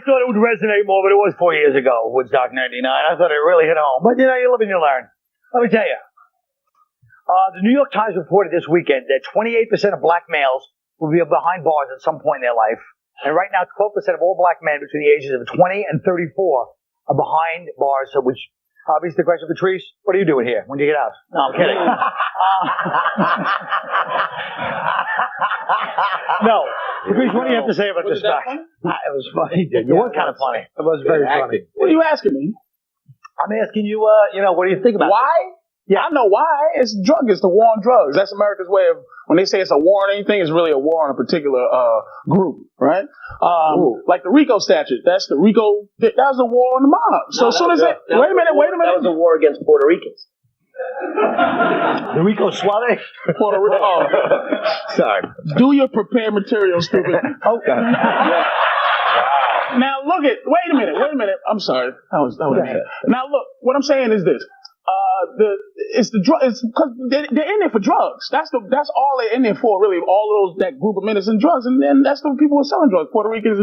thought it would resonate more, but it was 4 years ago, Woodstock 99. I thought it really hit home. But, you live and you learn. Let me tell you. The New York Times reported this weekend that 28% of black males will be behind bars at some point in their life. And right now, 12% of all black men between the ages of 20 and 34 are behind bars, so which obviously the question, Patrice, what are you doing here when you get out? No, I'm kidding. No. Patrice, what do you have to say about this stuff? It was funny. It was kind of funny. It was very funny. What are you asking me? I'm asking you, what do you think about it? Why? Yeah, I know why. It's the war on drugs. That's America's way of, when they say it's a war on anything, it's really a war on a particular group, right? Like the RICO statute. That's the RICO, that was a war on the mob. So as soon as wait a minute. That was a war against Puerto Ricans. The RICO Suave? Puerto Rico. Oh. Sorry. Do your prepared material, stupid. Okay. Now look at, wait a minute. I'm sorry. That was now look, what I'm saying is this. It's because they're in there for drugs. That's all they're in there for, really. All that group of men is in drugs, and then that's the people who are selling drugs, Puerto Ricans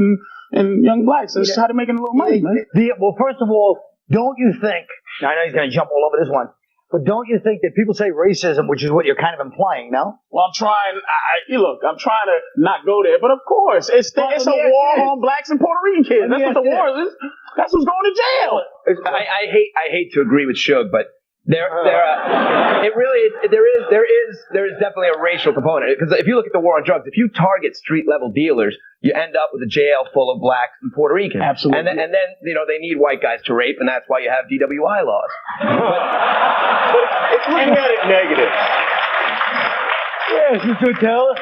and young blacks. That's how they're making a little money, man. Well, first of all, don't you think? I know he's going to jump all over this one, but don't you think that people say racism, which is what you're kind of implying, no? Well, I'm trying to not go there, but of course, it's a war on blacks and Puerto Rican kids. That's what the war is. That's who's going to jail. I hate to agree with Suge, but there is definitely a racial component, because if you look at the war on drugs, if you target street level dealers, you end up with a jail full of blacks and Puerto Ricans. Absolutely. And then they need white guys to rape, and that's why you have DWI laws. But it's looking at it negative. Yes, Mr. Attell.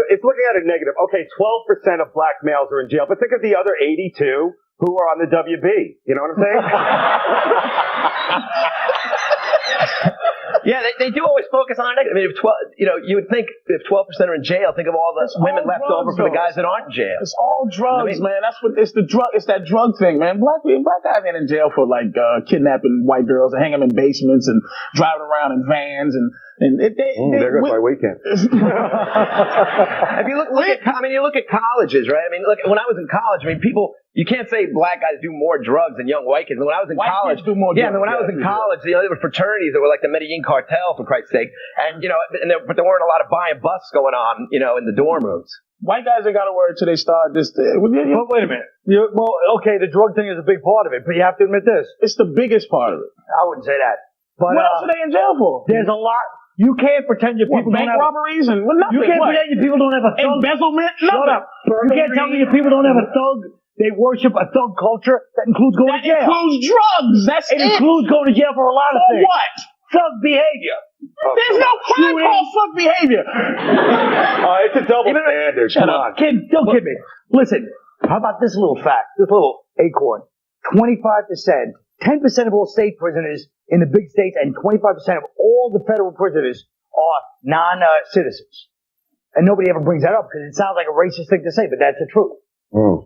It's looking at it negative. Okay, 12% of black males are in jail, but think of the other 82 who are on the WB. You know what I'm saying? Yeah, they do always focus on it. I mean, you would think if 12% are in jail, think of all the women left over for the guys that aren't in jail. It's all drugs, man. That's what it's the drug. It's that drug thing, man. Black guys ain't in jail for like kidnapping white girls and hanging them in basements and driving around in vans there goes my weekend. If you look at colleges, right? I mean, look, when I was in college, you can't say black guys do more drugs than young white kids. When I was in college, kids do more drugs. Yeah, when I was in college, there were fraternities that were like the Medellin cartel, for Christ's sake, and but there weren't a lot of buy and busts going on, in the dorm rooms. White guys ain't got to worry till they start this. But wait a minute. Okay, the drug thing is a big part of it, but you have to admit this. It's the biggest part of it. I wouldn't say that. But what else are they in jail for? There's a lot. You can't pretend your people bank robberies and nothing. You can't pretend your people don't have a thug. Embezzlement? Shut up. You can't tell me your people don't have a thug. They worship a thug culture that includes going to jail. That includes drugs. That's it. It includes going to jail for a lot of things. For what? Thug behavior. There's no crime called thug behavior. It's a double standard. Shut up. Don't kid me. Listen, how about this little fact, this little acorn? 25%, 10% of all state prisoners in the big states and 25% of all the federal prisoners are non-citizens. And nobody ever brings that up because it sounds like a racist thing to say, but that's the truth.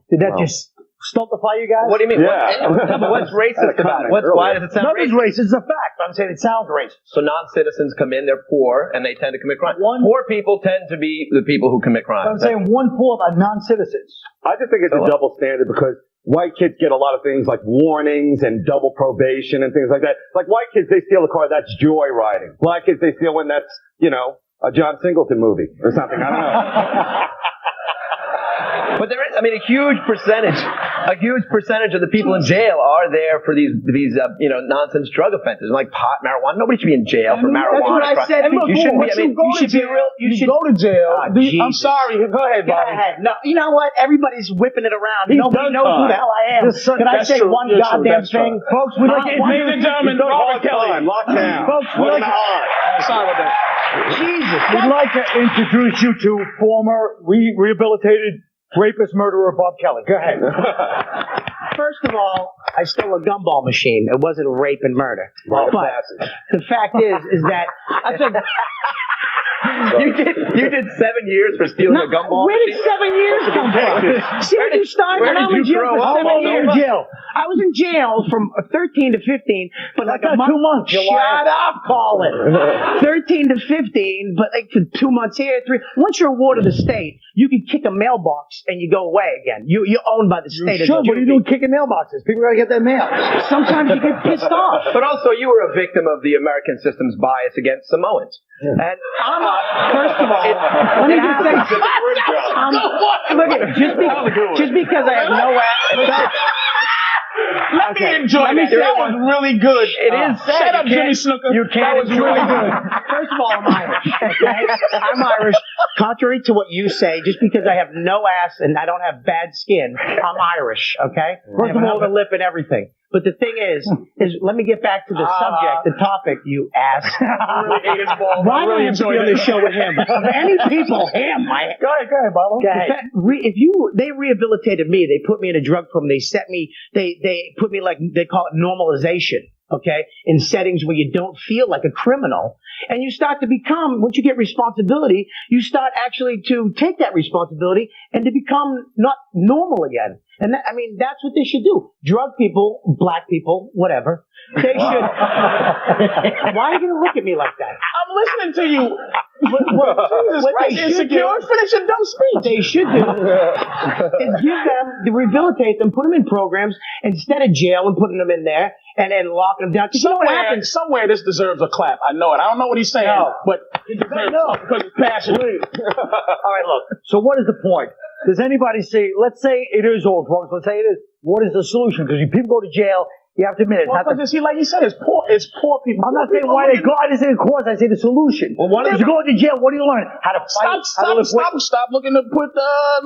Did that just stultify you guys? What do you mean? Yeah. What's racist about it? Why does it sound racist? Nothing's racist. It's a fact. I'm saying it sounds racist. So non-citizens come in, they're poor, and they tend to commit crime. Poor people tend to be the people who commit crime. I'm saying 1/4 are non-citizens. I just think it's a double standard because white kids get a lot of things like warnings and double probation and things like that. Like white kids, they steal a car, that's joyriding. Black kids, they steal one that's, a John Singleton movie or something. I don't know. But there is, a huge percentage of the people in jail are there for these nonsense drug offenses like pot, marijuana. Nobody should be in jail for marijuana. That's what I said. And look, you shouldn't be. You should go to jail. I'm sorry. Go ahead, Bobby. Go ahead. No, you know what? Everybody's whipping it around. Nobody knows who the hell I am. Can I say one goddamn thing, folks? Ladies and gentlemen, Robert Kelly. Lockdown. Folks, sorry about that. Jesus, we'd like to introduce you to former rehabilitated rapist murderer Bob Kelly. Go ahead. First of all, I stole a gumball machine. It wasn't rape and murder. But the fact is that I think you did 7 years for stealing a gumball where machine? did 7 years come from? See what you started when I was in jail for 7 years. I was in jail from 13 to 15, but like a month. 2 months. Shut up, Colin. 13 to 15, but like for 2 months here, 3. Once you're a ward of the state, you can kick a mailbox and you go away again. You're owned by the state. Sure, what are you doing kicking mailboxes? People gotta get their mail. Sometimes you get pissed off. But also, you were a victim of the American system's bias against Samoans. Yeah. And first of all, let me just say, look at just because I have no ass. Let me enjoy that. That was really good. It is sad. Shut up, Jimmy Snooker. That was really good. First of all, I'm Irish. Okay? I'm Irish. Contrary to what you say, just because I have no ass and I don't have bad skin, I'm Irish. Okay? First of all, the lip and everything. But the thing is let me get back to the subject, the topic, you ass. Why do I have to be on this show with him? Of any people, him. Go ahead, Bob. They rehabilitated me. They put me in a drug program. They set me. They put me like they call it normalization. Okay, in settings where you don't feel like a criminal, and you start to become. Once you get responsibility, you start actually to take that responsibility and to become not normal again. And that's what they should do. Drug people, black people, whatever. They should. Why are you going to look at me like that? I'm listening to you. What they should do, finish your dumb speech. They should do is give them, rehabilitate them, put them in programs instead of jail and putting them in there and then locking them down. Somewhere this deserves a clap. I know it. I don't know what he's saying, but it deserves it because it's passionate. All right, look. So what is the point? Does anybody say, let's say it is all drugs, let's say it is, what is the solution? Because if people go to jail, you have to admit it. Well, because like you said, it's poor people. I'm not saying why they go, I didn't say the cause, I say the solution. Well, if you go to jail, what do you learn? How to fight, Stop looking to put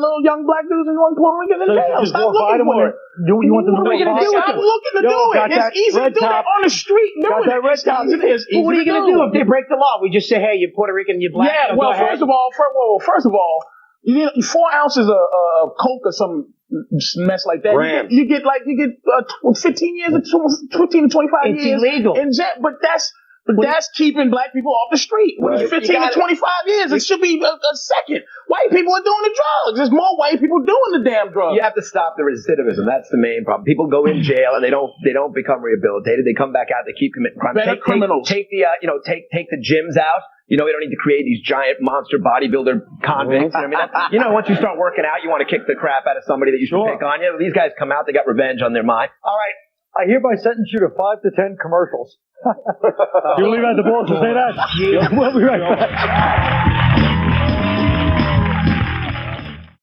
little young black dudes in Puerto Rican in jail. Stop looking for it. You want them to What are you going to do? Stop looking to do it. It's easy to do that on the street. Got that red top. What are you going to do if they break the law? We just say, hey, you're Puerto Rican, you're black. Yeah, well, first of all, you need 4 ounces of coke or some mess like that. You get 15 years or 15 to 25 years. It's illegal. But that's keeping black people off the street. When it's 15 to 25 years, it should be a second. White people are doing the drugs. There's more white people doing the damn drugs. You have to stop the recidivism. That's the main problem. People go in jail and they don't become rehabilitated. They come back out. They keep committing crimes. Better criminals. Take the gyms out. We don't need to create these giant monster bodybuilder convicts. Once you start working out, you want to kick the crap out of somebody that you should pick on. These guys come out, they got revenge on their mind. All right. I hereby sentence you to 5 to 10 commercials. You leave out the balls to say that? We'll be right back.